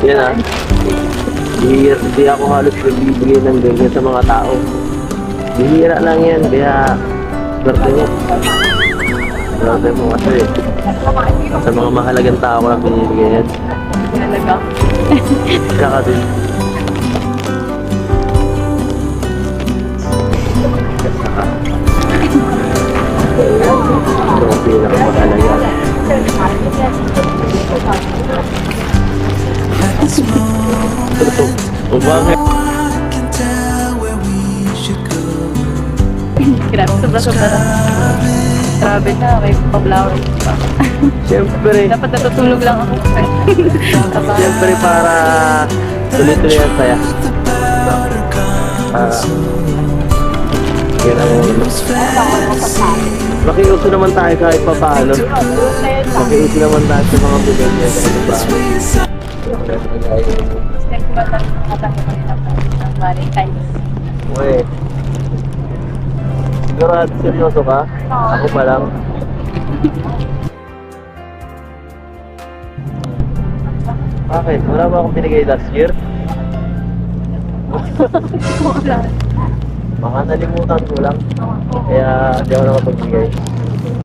Yan ah. Hindi ako halos nagbibigay ng ganyan sa mga tao. Bihira lang yan, kaya swerte mo. Swerte mo kasi sa mga mahalagang tao ko lang binibigay yan. Talaga. Tsaka din. Saka. Ito ang pinakamahalaga. O bakit? Grabe, sobra-sobra na. Grabe na, may pa-flowers pa. Siyempre. Dapat natutulog lang ako. Siyempre para tuloy-tuloy ang saya. Yan ang makiuso naman tayo kahit pa paano. Makiuso naman tayo sa mga bigay niya kahit pa paano. Next time ko ba tayo makatanggap ko rin ng Valentine's? Uy. Sigurado seryoso ka? Ako pa lang. Bakit? Wala ba akong binigay last year? Wala. Baka nalimutan ko lang. Kaya hindi ako nakapagbigay.